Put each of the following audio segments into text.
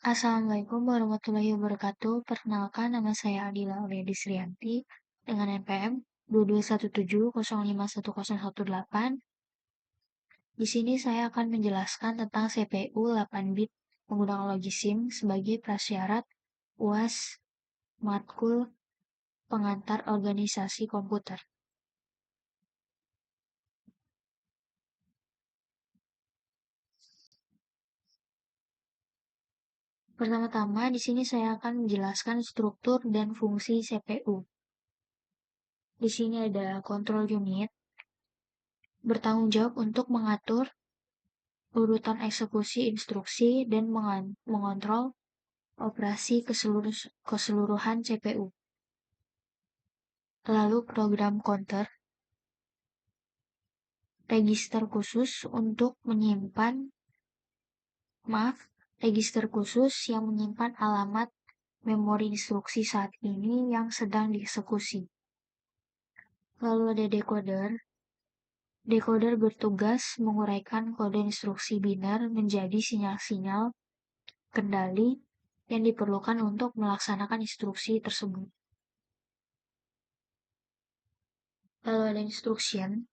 Assalamualaikum warahmatullahi wabarakatuh. Perkenalkan, nama saya Adila Aulia Srianti dengan NPM 2217051018. Di sini saya akan menjelaskan tentang CPU 8 bit menggunakan logic SIM sebagai prasyarat UAS matkul pengantar organisasi komputer. Pertama-tama, di sini saya akan menjelaskan struktur dan fungsi CPU. Di sini ada control unit, bertanggung jawab untuk mengatur urutan eksekusi instruksi dan mengontrol operasi keseluruhan CPU. Lalu program counter, register khusus yang menyimpan alamat memori instruksi saat ini yang sedang dieksekusi. Lalu ada decoder. Decoder bertugas menguraikan kode instruksi biner menjadi sinyal-sinyal kendali yang diperlukan untuk melaksanakan instruksi tersebut. Lalu ada instruction,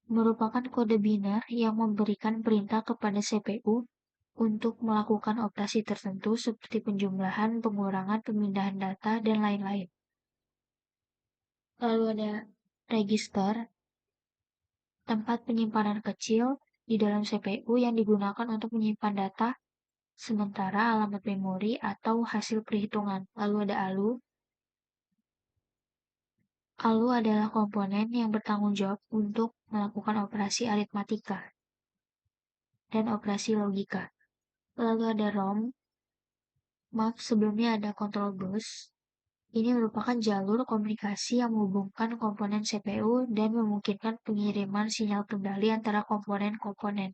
merupakan kode biner yang memberikan perintah kepada CPU untuk melakukan operasi tertentu seperti penjumlahan, pengurangan, pemindahan data, dan lain-lain. Lalu ada register, tempat penyimpanan kecil di dalam CPU yang digunakan untuk menyimpan data, sementara alamat memori atau hasil perhitungan. Lalu ada ALU. ALU adalah komponen yang bertanggung jawab untuk melakukan operasi aritmatika dan operasi logika. Lalu ada ROM. Maaf, sebelumnya ada control bus. Ini merupakan jalur komunikasi yang menghubungkan komponen CPU dan memungkinkan pengiriman sinyal kendali antara komponen-komponen.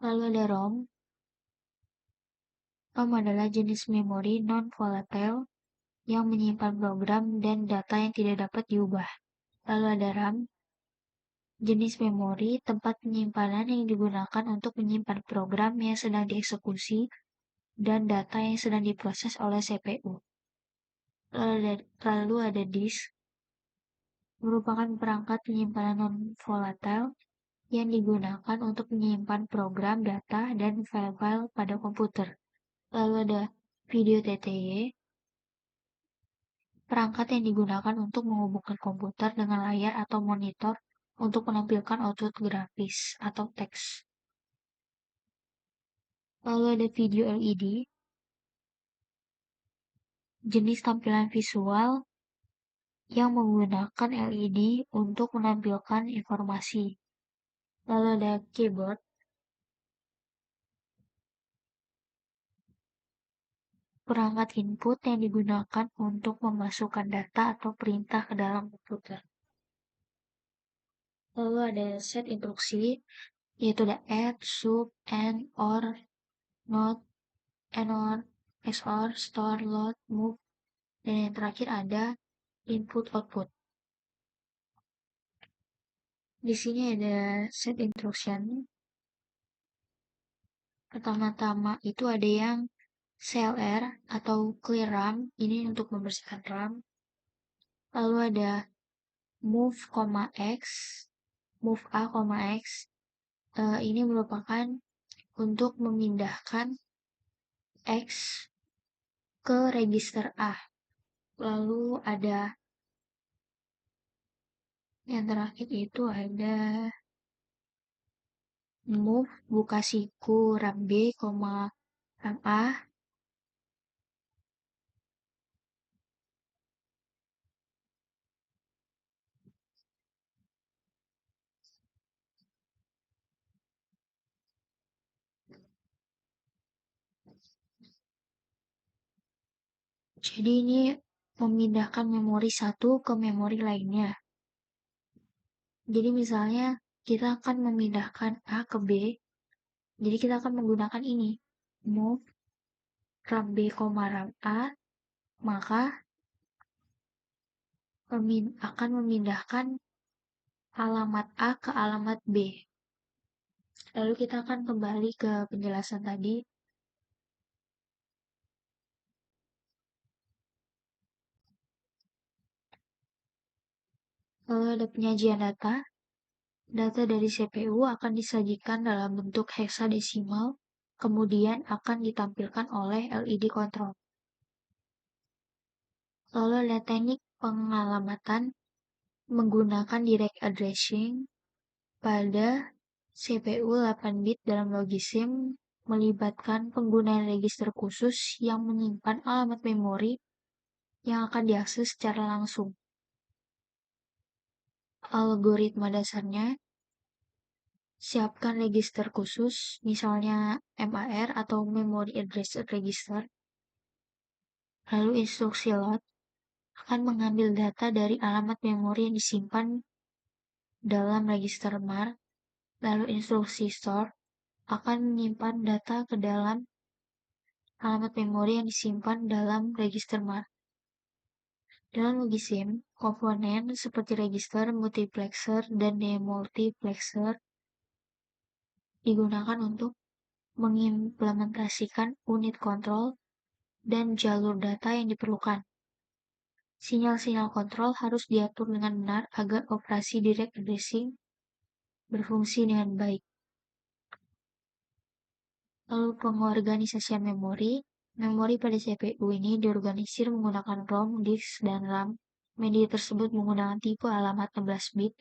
Lalu ada ROM. ROM adalah jenis memori non-volatile yang menyimpan program dan data yang tidak dapat diubah. Lalu ada RAM. Jenis memori tempat penyimpanan yang digunakan untuk menyimpan program yang sedang dieksekusi dan data yang sedang diproses oleh CPU. Lalu ada disk, merupakan perangkat penyimpanan non-volatile yang digunakan untuk menyimpan program, data, dan file-file pada komputer. Lalu ada video TTY, perangkat yang digunakan untuk menghubungkan komputer dengan layar atau monitor untuk menampilkan output grafis atau teks. Lalu ada video LED, jenis tampilan visual yang menggunakan LED untuk menampilkan informasi. Lalu ada keyboard, perangkat input yang digunakan untuk memasukkan data atau perintah ke dalam komputer. Lalu ada set instruksi, yaitu ada add, sub, and, or, not, and or, XOR, store, load, move, dan yang terakhir ada input-output. Di sini ada set instruction. Pertama-tama itu ada yang CLR atau clear RAM, ini untuk membersihkan RAM. Lalu ada move, x, move a, x, ini merupakan untuk memindahkan X ke register A. Lalu ada yang terakhir itu ada move buka siku RAM B, RAM A. Jadi ini memindahkan memori satu ke memori lainnya. Jadi misalnya kita akan memindahkan A ke B. Jadi kita akan menggunakan ini. Move RAM B, RAM A. Maka akan memindahkan alamat A ke alamat B. Lalu kita akan kembali ke penjelasan tadi. Lalu ada penyajian data. Data dari CPU akan disajikan dalam bentuk heksadesimal, kemudian akan ditampilkan oleh LED control. Lalu ada teknik pengalamatan menggunakan direct addressing pada CPU 8 bit dalam Logisim melibatkan penggunaan register khusus yang menyimpan alamat memori yang akan diakses secara langsung. Algoritma dasarnya, siapkan register khusus, misalnya MAR atau Memory Address Register. Lalu instruksi load akan mengambil data dari alamat memori yang disimpan dalam register MAR. Lalu instruksi store akan menyimpan data ke dalam alamat memori yang disimpan dalam register MAR. Dalam Logisim, komponen seperti register, multiplexer, dan demultiplexer digunakan untuk mengimplementasikan unit kontrol dan jalur data yang diperlukan. Sinyal-sinyal kontrol harus diatur dengan benar agar operasi direct addressing berfungsi dengan baik. Lalu pengorganisasian memori. Memori pada CPU ini diorganisir menggunakan ROM, disk, dan RAM. Media tersebut menggunakan tipe alamat 16 bit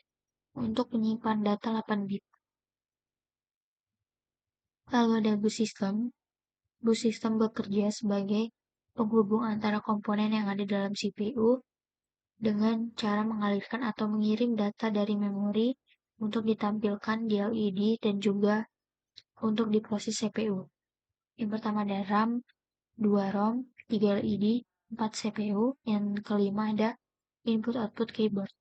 untuk menyimpan data 8 bit. Lalu ada bus system. Bus system bekerja sebagai penghubung antara komponen yang ada dalam CPU dengan cara mengalirkan atau mengirim data dari memori untuk ditampilkan di LED dan juga untuk diproses CPU. Yang pertama ada RAM, 2 ROM, 3 LED, 4 CPU, yang kelima ada input-output keyboard.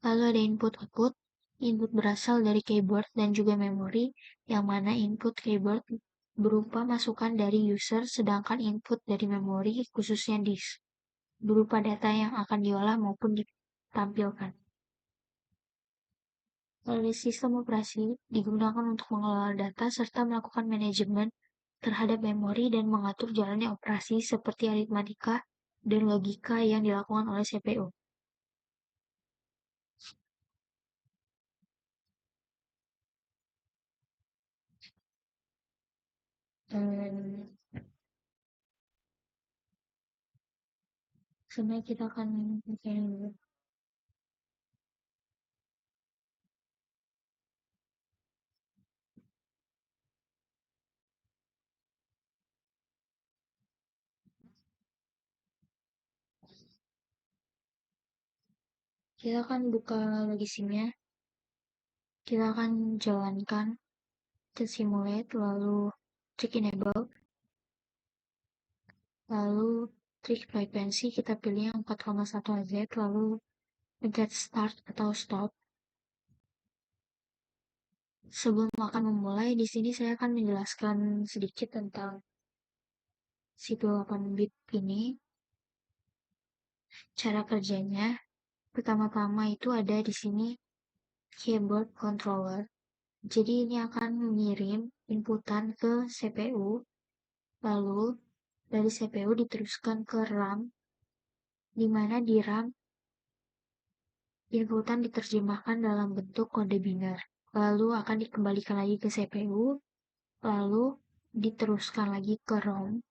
Lalu ada input-output. Input berasal dari keyboard dan juga memori, yang mana input keyboard berupa masukan dari user, sedangkan input dari memori, khususnya disk, berupa data yang akan diolah maupun ditampilkan. Lalu sistem operasi digunakan untuk mengelola data serta melakukan manajemen terhadap memori dan mengatur jalannya operasi seperti aritmatika dan logika yang dilakukan oleh CPU. Dan sebenarnya kita akan buka logisimnya, kita akan jalankan check simulate, lalu check enable, lalu trik frekuensi kita pilih yang 4,1 Hz, lalu pencet start atau stop. Sebelum akan memulai, di sini saya akan menjelaskan sedikit tentang CPU 8 bit ini. Cara kerjanya, pertama-tama itu ada di sini keyboard controller. Jadi ini akan mengirim inputan ke CPU, lalu dari CPU diteruskan ke RAM, di mana di RAM inputan diterjemahkan dalam bentuk kode biner, lalu akan dikembalikan lagi ke CPU, lalu diteruskan lagi ke ROM.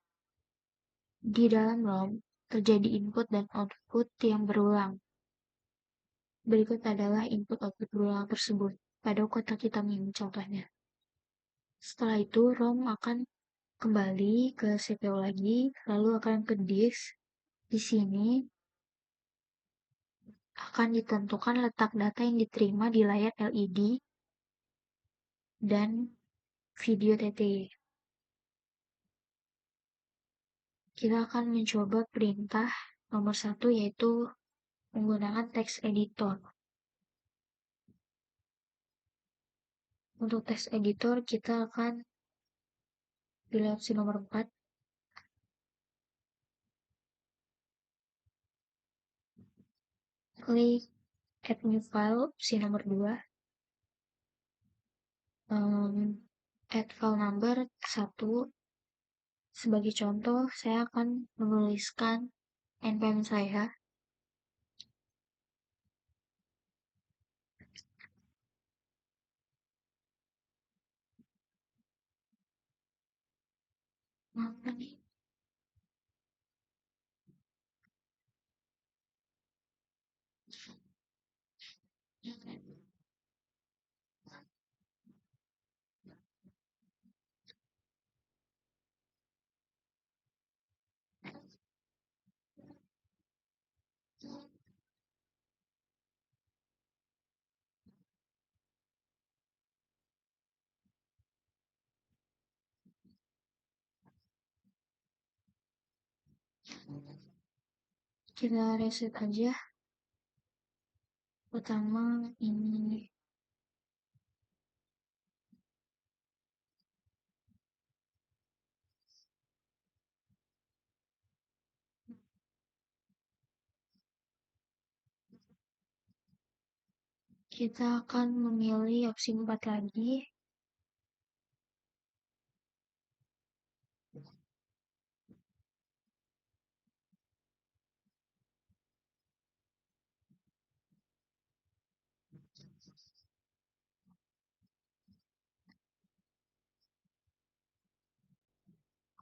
Di dalam ROM terjadi input dan output yang berulang. Berikut adalah input-output berulang tersebut pada kotak hitam ini contohnya. Setelah itu, ROM akan kembali ke CPU lagi, lalu akan ke disk. Di sini akan ditentukan letak data yang diterima di layar LED dan video TTY. Kita akan mencoba perintah nomor 1, yaitu menggunakan text editor. Untuk text editor, kita akan pilih opsi nomor 4. Klik add new file, opsi nomor 2. add file number 1. Sebagai contoh, saya akan menuliskan npm saya. Apa nih? Kita reset aja. Pertama ini kita akan memilih opsi 4 lagi.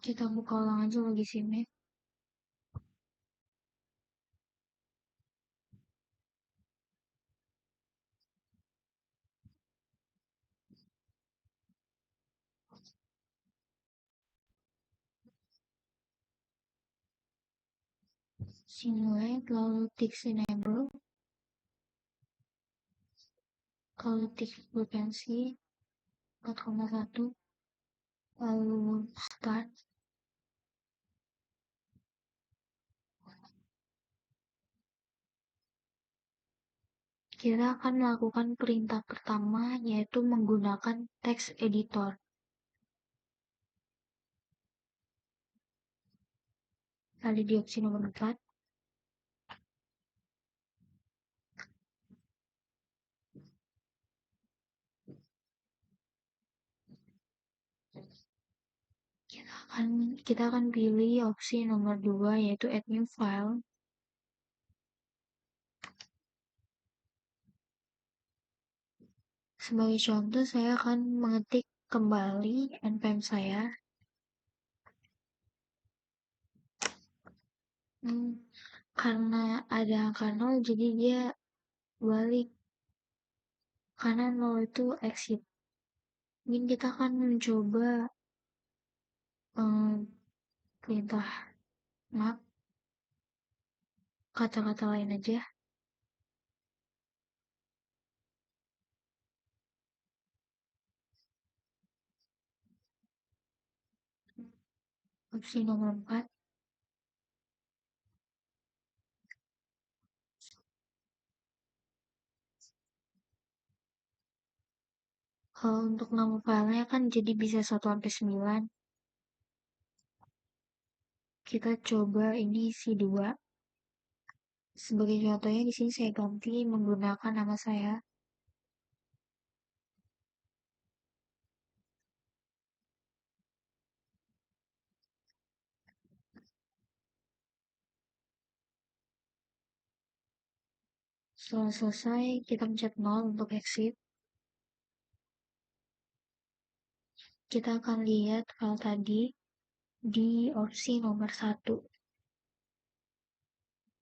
Kita buka ulang aja lagi SIM-nya. Simulate, lalu tick enable, lalu tick frekuensi 4,1, lalu start. Kita akan melakukan perintah pertama, yaitu menggunakan text editor. Ada di opsi nomor 4. Kita akan pilih opsi nomor 2, yaitu add new file. Sebagai contoh, saya akan mengetik kembali npm saya. Karena ada angka 0, jadi dia balik. Karena 0 itu exit. Mungkin kita akan mencoba perintah map kata-kata lain aja. Opsi nomor 4. Kalau untuk nama filenya kan jadi bisa 1-9. Kita coba ini isi 2. Sebagai contohnya di sini saya ganti menggunakan nama saya. Setelah selesai, kita pencet 0 untuk exit. Kita akan lihat file tadi di opsi nomor 1.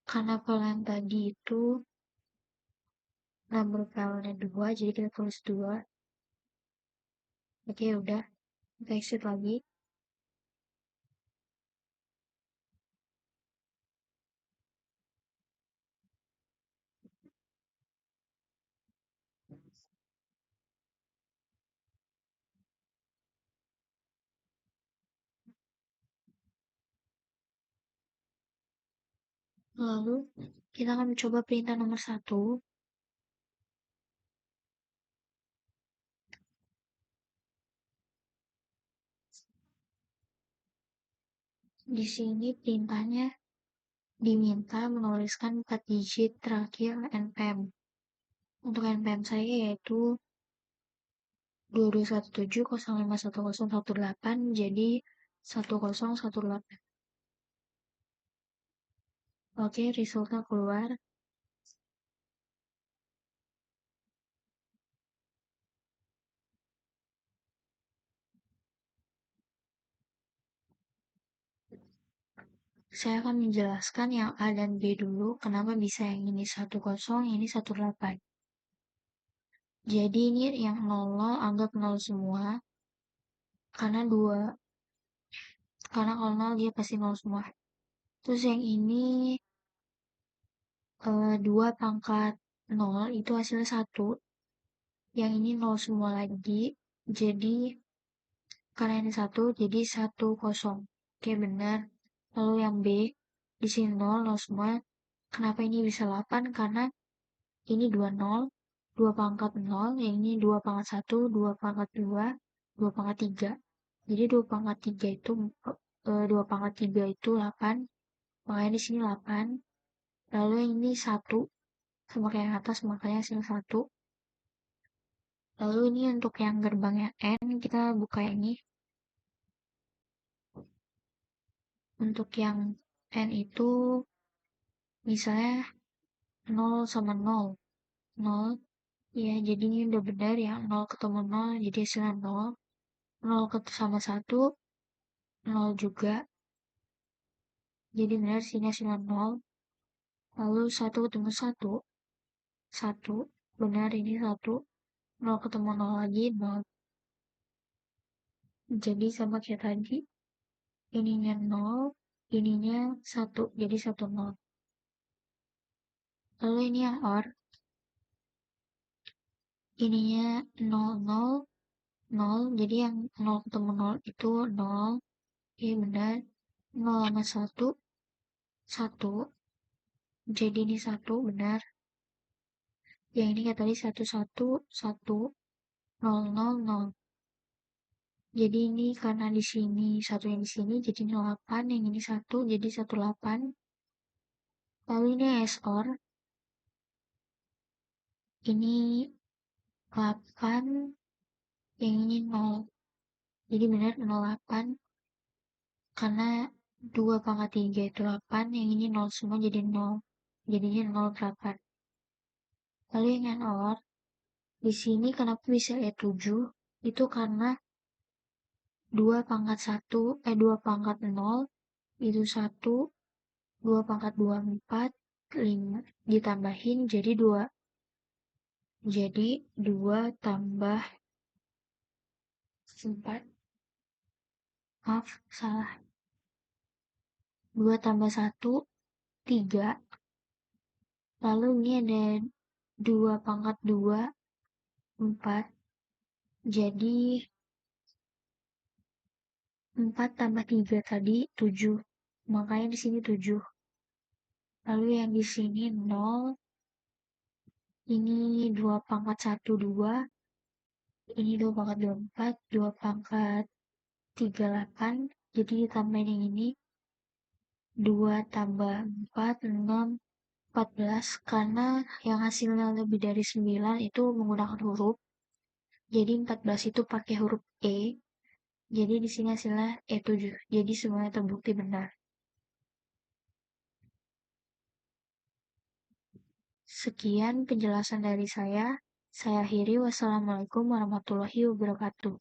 Karena file yang tadi itu number filenya 2, jadi kita tulis 2. Oke, udah. Kita exit lagi. Lalu, kita akan mencoba perintah nomor 1. Di sini perintahnya diminta menuliskan 4 digit terakhir npm. Untuk npm saya yaitu 2217051018 jadi 1018. Oke, resultnya keluar. Saya akan menjelaskan yang A dan B dulu, kenapa bisa yang ini 10, yang ini 18. Jadi ini yang 00 anggap 0 semua, karena karena kalau 0 dia pasti 0 semua. Terus yang ini 2 pangkat 0 itu hasilnya 1. Yang ini 0 semua lagi, jadi karena ini 1, jadi 10. Oke, benar. Lalu yang B, di sini 0, 0 semua. Kenapa ini bisa 8? Karena ini 2 0, 2 pangkat 0, yang ini 2 pangkat 1, 2 pangkat 2, 2 pangkat 3. Jadi 2 pangkat 3 itu 2 pangkat 3 itu 8, makanya di sini 8. Lalu yang ini 1, sama kayak yang atas, makanya hasilnya 1. Lalu ini untuk yang gerbangnya N, kita buka ini. Untuk yang N itu misalnya 0 sama 0. 0, ya jadi ini udah benar ya, 0 ketemu 0, jadi hasilnya 0. 0 sama 1, 0 juga. Jadi benar sini hasilnya 0. Lalu 1 ketemu 1, 1. Benar ini 1. 0 ketemu 0 lagi, 0. Jadi sama kayak tadi. Ininya 0, ininya 1. Jadi 1, 0. Lalu ini yang OR. Ininya 0, 0, 0. Jadi yang 0 ketemu 0 itu 0. Iya benar. 0 sama 1, 1. Jadi ini 1, benar. Yang ini kayak tadi 1, 1, 1, 0, 0, 0. Jadi ini karena di sini satu yang di sini jadi 8, yang ini 1 jadi 18. Lalu ini XOR. Ini 8, yang ini 0. Jadi benar 08 karena 2 pangkat 3 itu 8, yang ini 0 semua jadi 0. Jadinya 08. Lalu yang OR, di sini kenapa bisa E7? Itu karena 2 pangkat 1, 2 pangkat 0, itu 1, 2 pangkat 2, 4, 5, ditambahin jadi 2. Jadi 2 tambah 4, maaf, salah. 2 tambah 1, 3. Lalu ini ada 2 pangkat 2, 4. Jadi 4 tambah 3 tadi 7. Makanya di sini 7. Lalu yang di sini 0. Ini 2 pangkat 1, 2. Ini 2 pangkat 2, 4. 2 pangkat 3, 8. Jadi ditambahin yang ini 2 tambah 4, 6, 14. Karena yang hasilnya lebih dari 9 itu menggunakan huruf. Jadi 14 itu pakai huruf E. Jadi di sini hasilnya E7. Jadi semuanya terbukti benar. Sekian penjelasan dari saya. Saya akhiri. Wassalamualaikum warahmatullahi wabarakatuh.